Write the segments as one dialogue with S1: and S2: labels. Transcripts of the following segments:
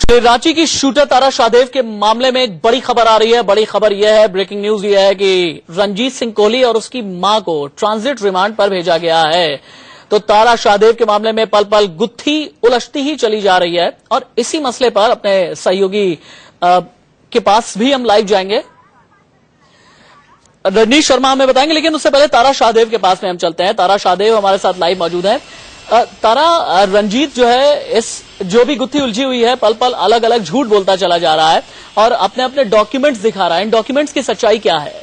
S1: रांची की शूटर तारा शाहदेव के मामले में एक बड़ी खबर आ रही है। बड़ी खबर यह है, ब्रेकिंग न्यूज यह है कि रणजीत सिंह कोहली और उसकी मां को ट्रांजिट रिमांड पर भेजा गया है। तो तारा शाहदेव के मामले में पल पल गुत्थी उलझती ही चली जा रही है और इसी मसले पर अपने सहयोगी के पास भी हम लाइव जाएंगे। रजनीश शर्मा हमें बताएंगे, लेकिन उससे पहले तारा शाहदेव के पास में हम चलते हैं। तारा शाहदेव हमारे साथ लाइव मौजूद है। तारा, रंजीत जो है इस जो भी गुत्थी उलझी हुई है, पल पल अलग अलग झूठ बोलता चला जा रहा है और अपने अपने डॉक्यूमेंट्स दिखा रहा है। इन डॉक्यूमेंट्स की सच्चाई क्या है?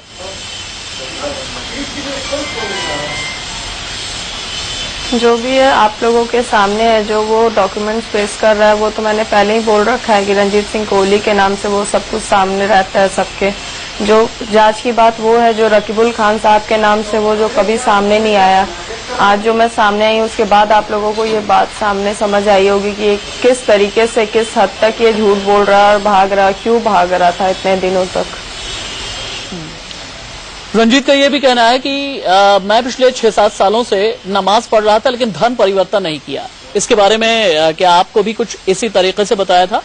S2: जो भी है आप लोगों के सामने है, जो वो डॉक्यूमेंट्स पेश कर रहा है वो तो मैंने पहले ही बोल रखा है कि रणजीत सिंह कोहली के नाम से वो सब कुछ सामने रहता है सबके। जो जांच की बात वो है जो रकीबुल खान साहब के नाम से वो जो कभी सामने नहीं आया। आज जो मैं सामने आई उसके बाद आप लोगों को ये बात सामने समझ आई होगी कि किस तरीके से किस हद तक ये झूठ बोल रहा है और भाग रहा, क्यों भाग रहा था इतने दिनों तक।
S1: रंजीत का यह भी कहना है कि मैं पिछले 6-7 सालों से नमाज पढ़ रहा था लेकिन धर्म परिवर्तन नहीं किया। इसके बारे में क्या आपको भी कुछ इसी तरीके से बताया था?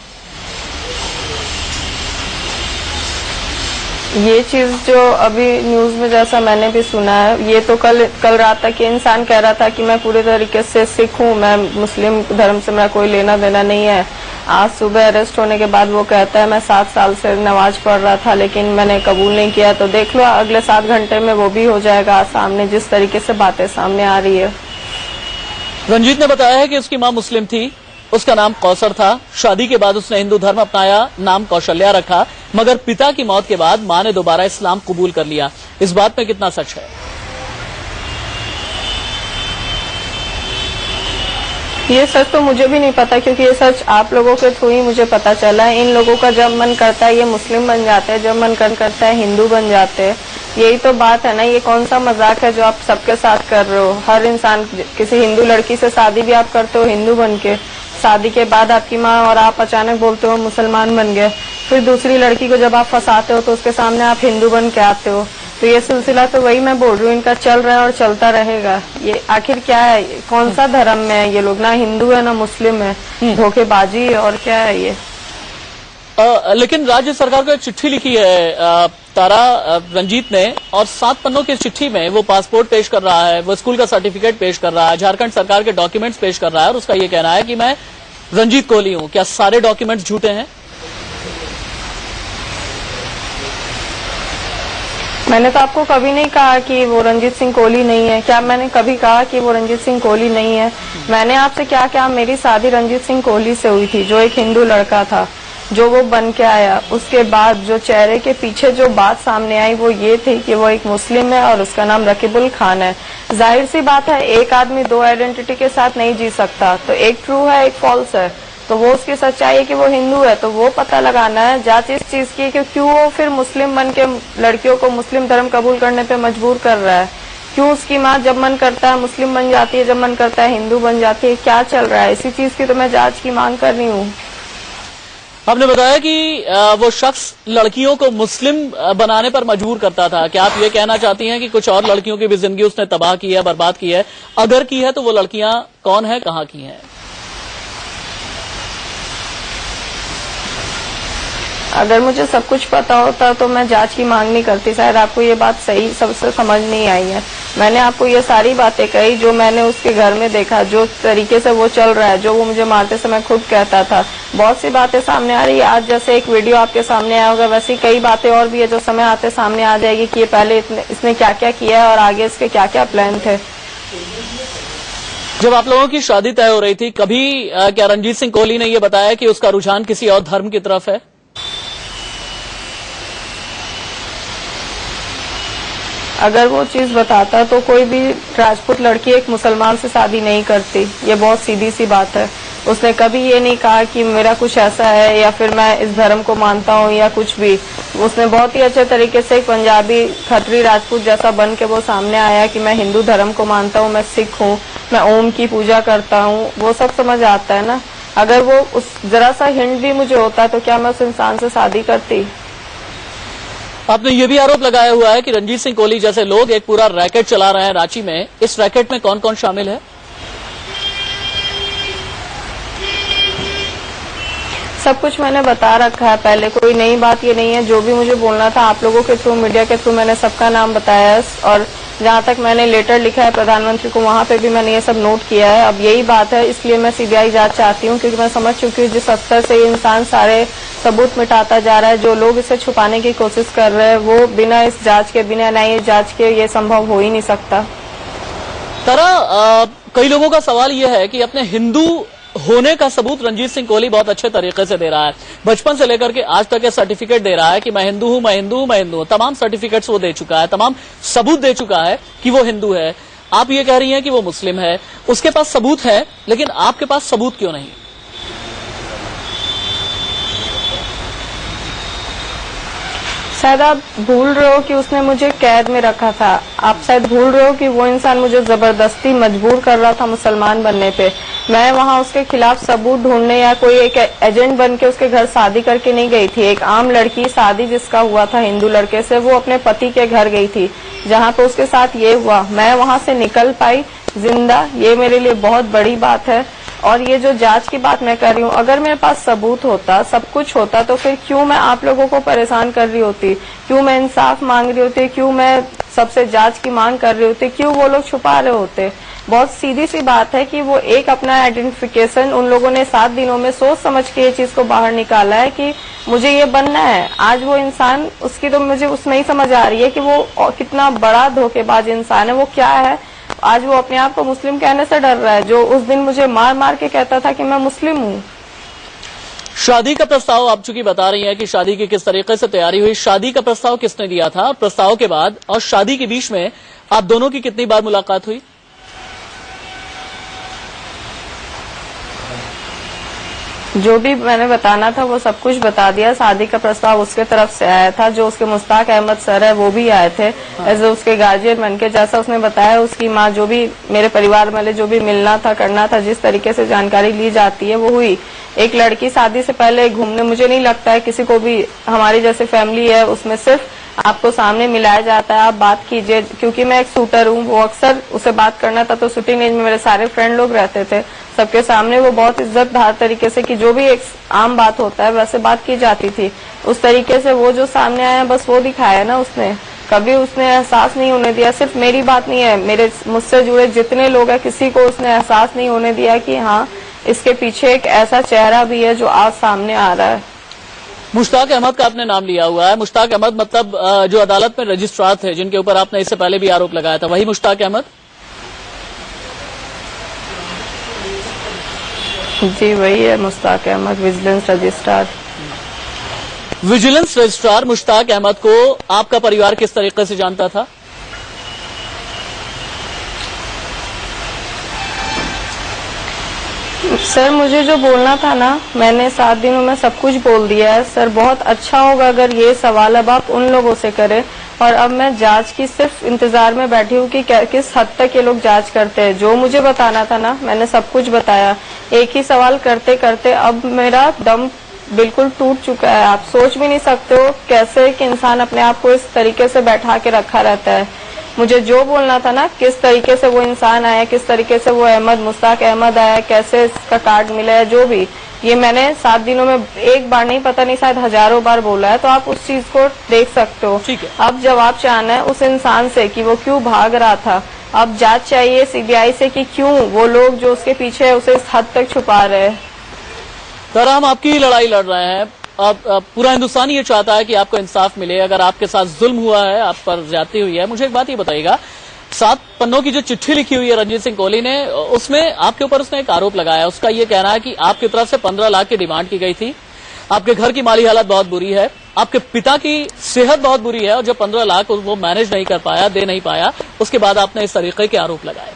S2: ये चीज जो अभी न्यूज में जैसा मैंने भी सुना है, ये तो कल रात तक ये इंसान कह रहा था कि मैं पूरे तरीके से सिख हूँ, मैं मुस्लिम धर्म से मेरा कोई लेना देना नहीं है। आज सुबह अरेस्ट होने के बाद वो कहता है मैं 7 साल से नमाज पढ़ रहा था लेकिन मैंने कबूल नहीं किया। तो देख लो अगले 7 घंटे में वो भी हो जाएगा सामने, जिस तरीके से बातें सामने आ रही है।
S1: रंजीत ने बताया है कि उसकी मां मुस्लिम थी, उसका नाम कौसर था। शादी के बाद उसने हिंदू धर्म अपनाया, नाम कौशल्या रखा, मगर पिता की मौत के बाद मां ने दोबारा इस्लाम कबूल कर लिया। इस बात में कितना सच है?
S2: ये सच तो मुझे भी नहीं पता, क्योंकि ये सच आप लोगों के थ्रू ही मुझे पता चला है। इन लोगों का जब मन करता है ये मुस्लिम बन जाते हैं, जब मन करता है हिंदू बन जाते हैं। यही तो बात है ना, ये कौन सा मजाक है जो आप सबके साथ कर रहे हो। हर इंसान, किसी हिंदू लड़की से शादी भी आप करते हो हिंदू बन के, शादी के बाद आपकी माँ और आप अचानक बोलते हो मुसलमान बन गए, फिर दूसरी लड़की को जब आप फंसाते हो तो उसके सामने आप हिंदू बन के आते हो। तो ये सिलसिला तो वही मैं बोल रही हूँ, इनका चल रहा है और चलता रहेगा। ये आखिर क्या है, कौन सा धर्म में है ये लोग? ना हिंदू है ना मुस्लिम है, धोखेबाजी है और क्या है ये।
S1: लेकिन राज्य सरकार को एक चिट्ठी लिखी है तारा, रंजीत ने, और 7 पन्नों की चिट्ठी में वो पासपोर्ट पेश कर रहा है, वो स्कूल का सर्टिफिकेट पेश कर रहा है, झारखंड सरकार के डॉक्यूमेंट्स पेश कर रहा है और उसका ये कहना है कि मैं रंजीत कोहली हूं। क्या सारे डॉक्यूमेंट्स झूठे हैं?
S2: मैंने तो आपको कभी नहीं कहा कि वो रणजीत सिंह कोहली नहीं है। क्या मैंने कभी कहा कि वो रणजीत सिंह कोहली नहीं है? मैंने आपसे क्या कहा, मेरी शादी रणजीत सिंह कोहली से हुई थी, जो एक हिंदू लड़का था, जो वो बन के आया। उसके बाद जो चेहरे के पीछे जो बात सामने आई वो ये थी कि वो एक मुस्लिम है और उसका नाम रकीबुल खान है। जाहिर सी बात है, एक आदमी 2 आइडेंटिटी के साथ नहीं जी सकता, तो एक ट्रू है एक फॉल्स है। तो वो उसकी सच्चाई है कि वो हिंदू है, तो वो पता लगाना है। जांच इस चीज की कि क्यों वो फिर मुस्लिम बन के लड़कियों को मुस्लिम धर्म कबूल करने पे मजबूर कर रहा है। क्यों उसकी माँ जब मन करता है मुस्लिम बन जाती है, जब मन करता है हिंदू बन जाती है। क्या चल रहा है, इसी चीज की तो मैं जांच की मांग कर रही हूँ।
S1: आपने बताया कि वो शख्स लड़कियों को मुस्लिम बनाने पर मजबूर करता था। क्या आप ये कहना चाहती हैं कि कुछ और लड़कियों की भी जिंदगी उसने तबाह की है, बर्बाद की है? अगर की है तो वो लड़कियां कौन है, कहाँ की हैं?
S2: अगर मुझे सब कुछ पता होता तो मैं जांच की मांग नहीं करती। शायद आपको ये बात सही सबसे समझ नहीं आई है। मैंने आपको ये सारी बातें कही जो मैंने उसके घर में देखा, जो तरीके से वो चल रहा है, जो वो मुझे मारते समय खुद कहता था। बहुत सी बातें सामने आ रही है। आज जैसे एक वीडियो आपके सामने आया होगा, वैसी कई बातें और भी है जो समय आते सामने आ जाएगी कि ये पहले इसने क्या क्या किया है और आगे इसके क्या क्या प्लान थे।
S1: जब आप लोगों की शादी तय हो रही थी, कभी क्या रणजीत सिंह कोहली ने यह बताया कि उसका रुझान किसी और धर्म की तरफ है?
S2: अगर वो चीज बताता तो कोई भी राजपूत लड़की एक मुसलमान से शादी नहीं करती। ये बहुत सीधी सी बात है। उसने कभी ये नहीं कहा कि मेरा कुछ ऐसा है या फिर मैं इस धर्म को मानता हूँ या कुछ भी। उसने बहुत ही अच्छे तरीके से एक पंजाबी खत्री राजपूत जैसा बन के वो सामने आया कि मैं हिंदू धर्म को मानता हूँ, मैं सिख हूँ, मैं ओम की पूजा करता हूँ। वो सब समझ आता है ना। अगर वो उस जरा सा हिंट भी मुझे होता तो क्या मैं उस इंसान से शादी करती?
S1: आपने ये भी आरोप लगाया हुआ है कि रणजीत सिंह कोहली जैसे लोग एक पूरा रैकेट चला रहे हैं रांची में। इस रैकेट में कौन कौन शामिल है?
S2: सब कुछ मैंने बता रखा है पहले, कोई नई बात ये नहीं है। जो भी मुझे बोलना था आप लोगों के थ्रू, मीडिया के थ्रू मैंने सबका नाम बताया है, और जहाँ तक मैंने लेटर लिखा है प्रधानमंत्री को वहाँ पे भी मैंने ये सब नोट किया है। अब यही बात है, इसलिए मैं सीबीआई जांच चाहती हूँ, क्योंकि मैं समझ चुकी हूँ जिस स्तर से ये इंसान सारे सबूत मिटाता जा रहा है, जो लोग इसे छुपाने की कोशिश कर रहे हैं, वो बिना इस जांच के, बिना न्यायिक जांच के ये संभव हो ही नहीं सकता।
S1: तारा, कई लोगों का सवाल यह है कि अपने हिंदू होने का सबूत रणजीत सिंह कोहली बहुत अच्छे तरीके से दे रहा है। बचपन से लेकर के आज तक ये सर्टिफिकेट दे रहा है कि मैं हिंदू हूं, मैं हिंदू हूं, मैं हिंदू हूं। तमाम सर्टिफिकेट्स वो दे चुका है, तमाम सबूत दे चुका है कि वो हिंदू है। आप ये कह रही हैं कि वो मुस्लिम है, उसके पास सबूत है, लेकिन आपके पास सबूत क्यों नहीं?
S2: शायद आप भूल रहे हो कि उसने मुझे कैद में रखा था। आप शायद भूल रहे हो कि वो इंसान मुझे जबरदस्ती मजबूर कर रहा था मुसलमान बनने पे। मैं वहाँ उसके खिलाफ सबूत ढूंढने या कोई एक एजेंट बन के उसके घर शादी करके नहीं गई थी। एक आम लड़की, शादी जिसका हुआ था हिंदू लड़के से, वो अपने पति के घर गई थी, जहाँ पे उसके साथ ये हुआ। मैं वहाँ से निकल पाई जिंदा, ये मेरे लिए बहुत बड़ी बात है। और ये जो जांच की बात मैं कर रही हूँ, अगर मेरे पास सबूत होता, सब कुछ होता, तो फिर क्यों मैं आप लोगों को परेशान कर रही होती, क्यों मैं इंसाफ मांग रही होती, क्यों मैं सबसे जांच की मांग कर रही होती, क्यों वो लोग छुपा रहे होते। बहुत सीधी सी बात है कि वो एक अपना आइडेंटिफिकेशन, उन लोगों ने 7 दिनों में सोच समझ के ये चीज को बाहर निकाला है कि मुझे ये बनना है। आज वो इंसान, उसकी तो मुझे उसमें ही समझ आ रही है कि वो कितना बड़ा धोखेबाज इंसान है। वो क्या है, आज वो अपने आप को मुस्लिम कहने से डर रहा है, जो उस दिन मुझे मार मार के कहता था कि मैं मुस्लिम हूँ।
S1: शादी का प्रस्ताव, आप चूंकि बता रही हैं कि शादी की किस तरीके से तैयारी हुई, शादी का प्रस्ताव किसने दिया था? प्रस्ताव के बाद और शादी के बीच में आप दोनों की कितनी बार मुलाकात हुई?
S2: जो भी मैंने बताना था वो सब कुछ बता दिया। शादी का प्रस्ताव उसके तरफ से आया था, जो उसके मुश्ताक अहमद सर है वो भी आए थे एज उसके गार्जियन बन के। जैसा उसने बताया, उसकी माँ, जो भी मेरे परिवार वाले जो भी मिलना था, करना था, जिस तरीके से जानकारी ली जाती है वो हुई। एक लड़की शादी से पहले घूमने, मुझे नहीं लगता है किसी को भी, हमारी जैसे फैमिली है उसमें सिर्फ आपको सामने मिलाया जाता है, आप बात कीजिए। क्योंकि मैं एक शूटर हूँ, वो अक्सर उसे बात करना था, तो शूटिंग रेंज में मेरे सारे फ्रेंड लोग रहते थे, सबके सामने वो बहुत इज्जतदार तरीके से, कि जो भी एक आम बात होता है वैसे बात की जाती थी। उस तरीके से वो जो सामने आया, बस वो दिखाया ना उसने। कभी उसने एहसास नहीं होने दिया, सिर्फ मेरी बात नहीं है, मेरे मुझसे जुड़े जितने लोग हैं, किसी को उसने एहसास नहीं होने दिया कि हाँ, इसके पीछे एक ऐसा चेहरा भी है जो आज सामने आ रहा है।
S1: मुश्ताक अहमद का आपने नाम लिया हुआ है। मुश्ताक अहमद मतलब जो अदालत में रजिस्ट्रार थे, जिनके ऊपर आपने इससे पहले भी आरोप लगाया था, वही मुश्ताक अहमद?
S2: जी वही है Mushtaq Ahmed, vigilance registrar.
S1: Vigilance registrar Mushtaq Ahmed को आपका परिवार किस तरीके से जानता था?
S2: सर मुझे जो बोलना था ना, मैंने 7 दिनों में सब कुछ बोल दिया है। सर बहुत अच्छा होगा अगर ये सवाल अब आप उन लोगों से करें, और अब मैं जांच की सिर्फ इंतजार में बैठी हूँ कि किस हद तक ये लोग जांच करते हैं। जो मुझे बताना था ना, मैंने सब कुछ बताया। एक ही सवाल करते करते अब मेरा दम बिल्कुल टूट चुका है। आप सोच भी नहीं सकते हो कैसे एक इंसान अपने आप को इस तरीके से बैठा के रखा रहता है। मुझे जो बोलना था ना, किस तरीके से वो इंसान आया, किस तरीके से वो मुश्ताक अहमद आया, कैसे इसका कार्ड मिला है, जो भी, ये मैंने 7 दिनों में एक बार नहीं, पता नहीं शायद हजारों बार बोला है। तो आप उस चीज को देख सकते हो। अब जवाब चाहना है उस इंसान से कि वो क्यों भाग रहा था। अब जांच चाहिए सीबीआई से कि क्यों वो लोग जो उसके पीछे है उसे इस हद तक छुपा रहे हैं।
S1: सर हम आपकी लड़ाई लड़ रहे हैं, अब पूरा हिंदुस्तान ये चाहता है कि आपको इंसाफ मिले। अगर आपके साथ जुल्म हुआ है, आप पर ज्यादती हुई है, मुझे एक बात ये बताइएगा, 7 पन्नों की जो चिट्ठी लिखी हुई है रणजीत सिंह कोहली ने, उसमें आपके ऊपर उसने एक आरोप लगाया। उसका ये कहना है कि आपकी तरफ से 15 लाख की डिमांड की गई थी, आपके घर की माली हालत बहुत बुरी है, आपके पिता की सेहत बहुत बुरी है, और जब 15 लाख वो मैनेज नहीं कर पाया, दे नहीं पाया, उसके बाद आपने इस तरीके के आरोप लगाए।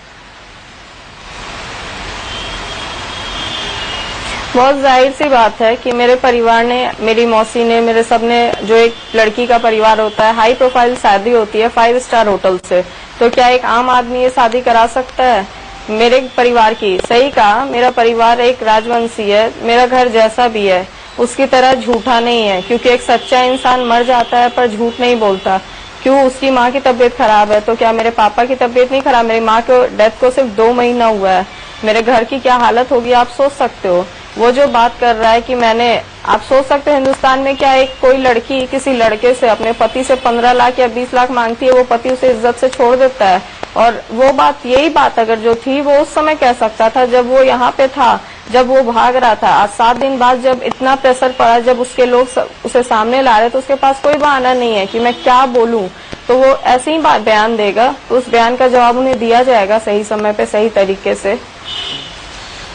S2: बहुत जाहिर सी बात है कि मेरे परिवार ने, मेरी मौसी ने, मेरे सबने, जो एक लड़की का परिवार होता है, हाई प्रोफाइल शादी होती है 5 स्टार होटल से, तो क्या एक आम आदमी ये शादी करा सकता है? मेरे परिवार की, सही कहा, मेरा परिवार एक राजवंशी है, मेरा घर जैसा भी है, उसकी तरह झूठा नहीं है। क्योंकि एक सच्चा इंसान मर जाता है पर झूठ नहीं बोलता। क्यों? उसकी माँ की तबीयत खराब है, तो क्या मेरे पापा की तबीयत नहीं खराब? मेरी माँ को डेथ को सिर्फ 2 महीना हुआ है, मेरे घर की क्या हालत होगी आप सोच सकते हो। वो जो बात कर रहा है कि मैंने, आप सोच सकते हैं हिंदुस्तान में क्या एक कोई लड़की किसी लड़के से, अपने पति से 15 लाख या 20 लाख मांगती है, वो पति उसे इज्जत से छोड़ देता है। और वो बात, यही बात अगर जो थी वो उस समय कह सकता था जब वो यहाँ पे था, जब वो भाग रहा था। आज 7 दिन बाद जब इतना प्रेशर पड़ा, जब उसके लोग उसे सामने ला रहे, तो उसके पास कोई बहाना नहीं है कि मैं क्या बोलूं। तो वो ऐसे ही बयान देगा, तो उस बयान का जवाब उन्हें दिया जाएगा सही समय पे, सही तरीके से।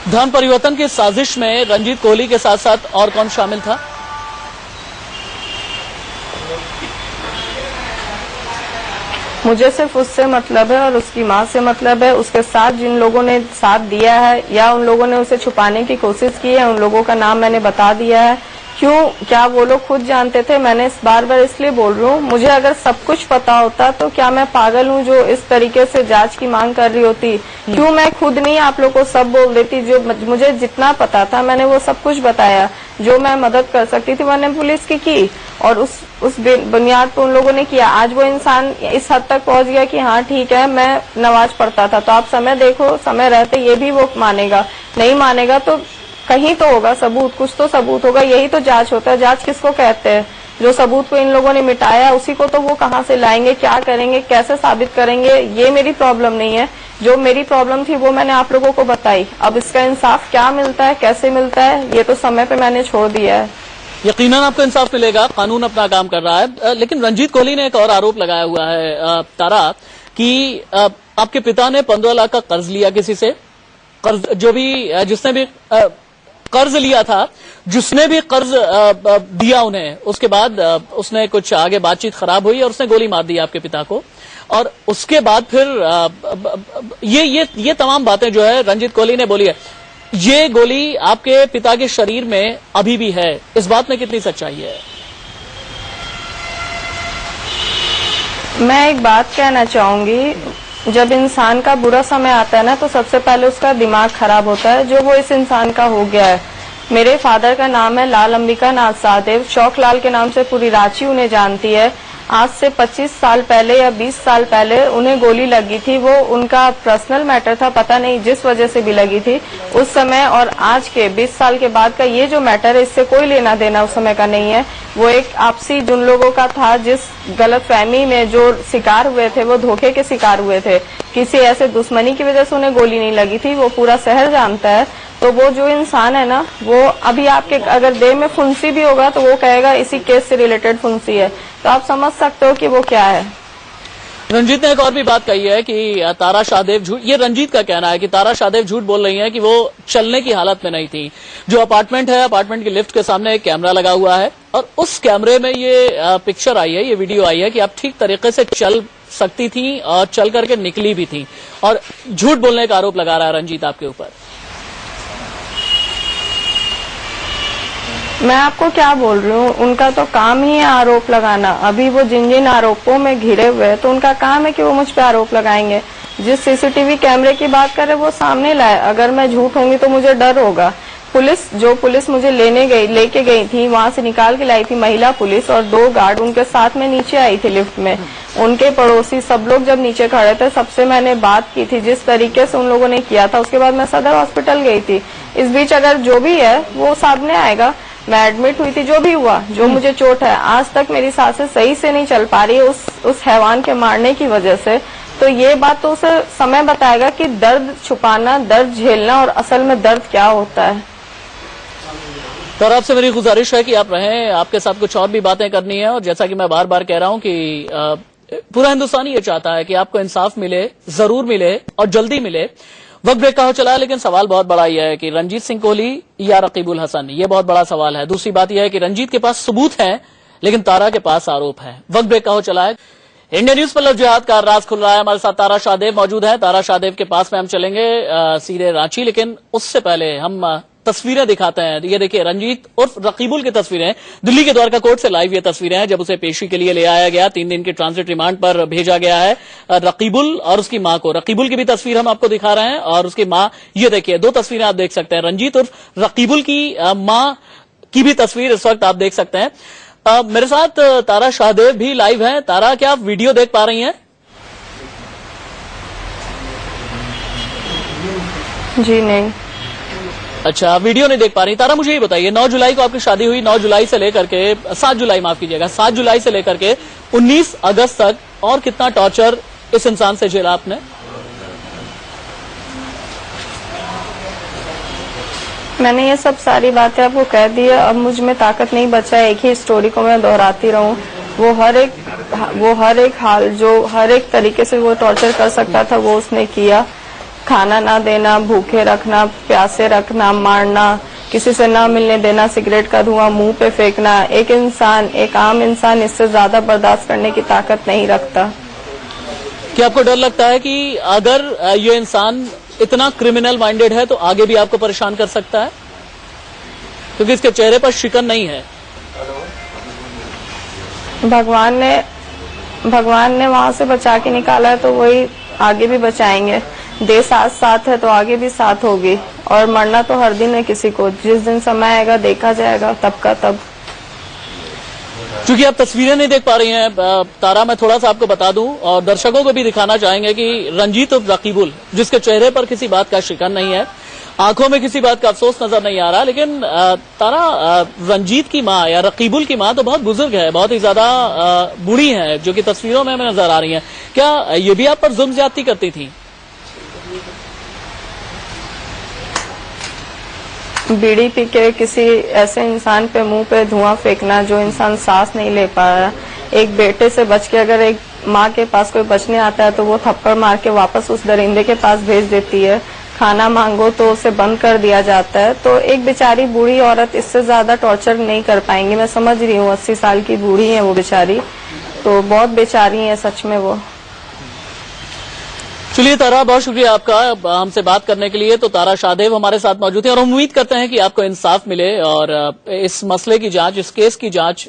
S1: धर्म परिवर्तन की साजिश में रंजीत कोहली के साथ साथ और कौन शामिल था?
S2: मुझे सिर्फ उससे मतलब है और उसकी माँ से मतलब है। उसके साथ जिन लोगों ने साथ दिया है या उन लोगों ने उसे छुपाने की कोशिश की है, उन लोगों का नाम मैंने बता दिया है। क्यों, क्या वो लोग खुद जानते थे? मैंने बार बार इसलिए बोल रही हूँ, मुझे अगर सब कुछ पता होता तो क्या मैं पागल हूँ जो इस तरीके से जांच की मांग कर रही होती? क्यों मैं खुद नहीं आप लोग को सब बोल देती? जो मुझे जितना पता था मैंने वो सब कुछ बताया। जो मैं मदद कर सकती थी मैंने पुलिस की और उस बुनियाद पर उन लोगों ने किया। आज वो इंसान इस हद तक पहुंच गया कि हाँ ठीक है, मैं नमाज पढ़ता था। तो आप समय देखो, समय रहते ये भी वो मानेगा, नहीं मानेगा तो कहीं तो होगा सबूत, कुछ तो सबूत होगा। यही तो जांच होता है। जांच किसको कहते हैं? जो सबूत को इन लोगों ने मिटाया उसी को तो वो कहाँ से लाएंगे, क्या करेंगे, कैसे साबित करेंगे? ये मेरी प्रॉब्लम नहीं है। जो मेरी प्रॉब्लम थी वो मैंने आप लोगों को बताई। अब इसका इंसाफ क्या मिलता है, कैसे मिलता है, ये तो समय पे मैंने छोड़ दिया है।
S1: यकीनन आपको इंसाफ मिलेगा, कानून अपना काम कर रहा है। लेकिन रंजीत कोहली ने एक और आरोप लगाया हुआ है तारा, कि आपके पिता ने 15 लाख का कर्ज लिया किसी से। कर्ज जो भी, जिसने भी कर्ज लिया था, जिसने भी कर्ज दिया उन्हें, उसके बाद उसने कुछ आगे बातचीत खराब हुई और उसने गोली मार दी आपके पिता को। और उसके बाद फिर ये तमाम बातें जो है रंजीत कोहली ने बोली है। ये गोली आपके पिता के शरीर में अभी भी है, इस बात में कितनी सच्चाई है?
S2: मैं एक बात कहना चाहूंगी, जब इंसान का बुरा समय आता है ना तो सबसे पहले उसका दिमाग खराब होता है, जो वो इस इंसान का हो गया है। मेरे फादर का नाम है लाल अंबिका नाथ सहदेव, चौक लाल के नाम से पूरी रांची उन्हें जानती है। आज से 25 साल पहले या 20 साल पहले उन्हें गोली लगी थी। वो उनका पर्सनल मैटर था, पता नहीं जिस वजह से भी लगी थी उस समय। और आज के 20 साल के बाद का ये जो मैटर है, इससे कोई लेना देना उस समय का नहीं है। वो एक आपसी जिन लोगों का था, जिस गलतफहमी में जो शिकार हुए थे, वो धोखे के शिकार हुए थे। किसी ऐसे दुश्मनी की वजह से उन्हें गोली नहीं लगी थी, वो पूरा शहर जानता है। तो वो जो इंसान है ना, वो अभी आपके अगर देह में फुंसी भी होगा तो वो कहेगा इसी केस से रिलेटेड फुंसी है। तो आप समझ सकते हो कि वो क्या है।
S1: रंजीत ने एक और भी बात कही है कि तारा शाहदेव झूठ, ये रंजीत का कहना है कि तारा शाहदेव झूठ बोल रही है कि वो चलने की हालत में नहीं थी। जो अपार्टमेंट है, अपार्टमेंट की लिफ्ट के सामने एक कैमरा लगा हुआ है और उस कैमरे में ये पिक्चर आई है, ये वीडियो आई है कि आप ठीक तरीके से चल सकती थी और चल करके निकली भी थी। और झूठ बोलने का आरोप लगा रहा है रंजीत आपके ऊपर।
S2: मैं आपको क्या बोल रही हूँ, उनका तो काम ही है आरोप लगाना। अभी वो जिन आरोपों में घिरे हुए हैं तो उनका काम है कि वो मुझ पे आरोप लगाएंगे। जिस सीसीटीवी कैमरे की बात कर रहे वो सामने लाए। अगर मैं झूठ होंगी तो मुझे डर होगा। पुलिस मुझे लेके गई थी, वहां से निकाल के लाई थी महिला पुलिस, और 2 गार्ड उनके साथ में नीचे आई थी लिफ्ट में। उनके पड़ोसी सब लोग जब नीचे खड़े थे, सबसे मैंने बात की थी जिस तरीके से उन लोगों ने किया था। उसके बाद मैं सदर हॉस्पिटल गई थी। इस बीच अगर जो भी है वो सामने आएगा। मैं एडमिट हुई थी, जो भी हुआ, जो मुझे चोट है, आज तक मेरी सांसें सही से नहीं चल पा रही है उस हैवान के मारने की वजह से। तो ये बात तो उसे समय बताएगा कि दर्द छुपाना, दर्द झेलना और असल में दर्द क्या होता है।
S1: तो आपसे मेरी गुजारिश है कि आप रहें, आपके साथ कुछ और भी बातें करनी है। और जैसा कि मैं बार बार कह रहा हूं कि पूरा हिंदुस्तान ये चाहता है कि आपको इंसाफ मिले, जरूर मिले और जल्दी मिले। वक्त ब्रेक का हो चला है, लेकिन सवाल बहुत बड़ा यह है कि रंजीत सिंह कोहली या रकीबुल हसन, ये बहुत बड़ा सवाल है। दूसरी बात यह है कि रंजीत के पास सबूत है लेकिन तारा के पास आरोप है। वक्त ब्रेक का हो चला है। इंडिया न्यूज पर लव जिहाद का राज खुल रहा है। हमारे साथ तारा शाहदेव मौजूद है। तारा शाहदेव के पास में हम चलेंगे सीधे रांची, लेकिन उससे पहले हम तस्वीरें दिखाते हैं। ये देखिए, रंजीत उर्फ रकीबुल की तस्वीरें, दिल्ली के द्वारका कोर्ट से लाइव ये तस्वीरें हैं, जब उसे पेशी के लिए ले आया गया। 3 दिन के ट्रांजिट रिमांड पर भेजा गया है रकीबुल और उसकी मां को। रकीबुल की भी तस्वीर हम आपको दिखा रहे हैं और उसकी मां, ये देखिए 2 तस्वीरें आप देख सकते हैं। रंजीत उर्फ रकीबुल की मां की भी तस्वीर इस वक्त आप देख सकते हैं। मेरे साथ तारा शाहदेव भी लाइव है। तारा, क्या आप वीडियो देख पा रही हैं?
S2: जी नहीं।
S1: अच्छा, वीडियो नहीं देख पा रही। तारा, मुझे ये बताइए, 9 जुलाई को आपकी शादी हुई, 9 जुलाई से लेकर के 7 जुलाई, माफ कीजिएगा, 7 जुलाई से लेकर के 19 अगस्त तक और कितना टॉर्चर इस इंसान से झेला आपने?
S2: मैंने ये सब सारी बातें आपको कह दी है। अब मुझ में ताकत नहीं बचा है, एक ही स्टोरी को मैं दोहराती रहूं। वो हर एक हाल, जो हर एक तरीके से वो टॉर्चर कर सकता था वो उसने किया। खाना ना देना, भूखे रखना, प्यासे रखना, मारना, किसी से ना मिलने देना, सिगरेट का धुआं मुंह पे फेंकना। एक आम इंसान इससे ज्यादा बर्दाश्त करने की ताकत नहीं रखता।
S1: क्या आपको डर लगता है कि अगर ये इंसान इतना क्रिमिनल माइंडेड है तो आगे भी आपको परेशान कर सकता है? क्योंकि इसके चेहरे पर शिकन नहीं है।
S2: भगवान ने वहां से बचा के निकाला है तो वही आगे भी बचाएंगे। देश आज साथ है तो आगे भी साथ होगी। और मरना तो हर दिन है किसी को, जिस दिन समय आएगा देखा जाएगा, तब का तब।
S1: क्योंकि आप तस्वीरें नहीं देख पा रही हैं तारा, मैं थोड़ा सा आपको बता दूं और दर्शकों को भी दिखाना चाहेंगे कि रंजीत उर्फ रकीबुल, जिसके चेहरे पर किसी बात का शिकन नहीं है, आंखों में किसी बात का अफसोस नजर नहीं आ रहा, लेकिन तारा, रंजीत की माँ या रकीबुल की माँ तो बहुत बुजुर्ग है, बहुत ही ज्यादा बूढ़ी है, जो कि तस्वीरों में नजर आ रही है। क्या ये भी आप पर जुल्म ज्यादती करती थी?
S2: बीड़ी पी के किसी ऐसे इंसान पे मुंह पे धुआं फेंकना, जो इंसान सांस नहीं ले पा रहा, एक बेटे से बच के अगर एक माँ के पास कोई बचने आता है तो वो थप्पड़ मार के वापस उस दरिंदे के पास भेज देती है। खाना मांगो तो उसे बंद कर दिया जाता है। तो एक बेचारी बूढ़ी औरत इससे ज्यादा टॉर्चर नहीं कर पाएंगी। मैं समझ रही हूँ, 80 साल की बूढ़ी है वो बेचारी, तो बहुत बेचारी है सच में वो।
S1: चलिए तारा, बहुत शुक्रिया आपका हमसे बात करने के लिए। तो तारा शाहदेव हमारे साथ मौजूद है और हम उम्मीद करते हैं कि आपको इंसाफ मिले और इस मसले की जांच, इस केस की जांच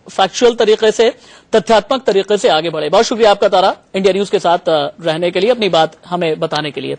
S1: फैक्चुअल तरीके से, तथ्यात्मक तरीके से आगे बढ़े। बहुत शुक्रिया आपका तारा, इंडिया न्यूज के साथ रहने के लिए, अपनी बात हमें बताने के लिए।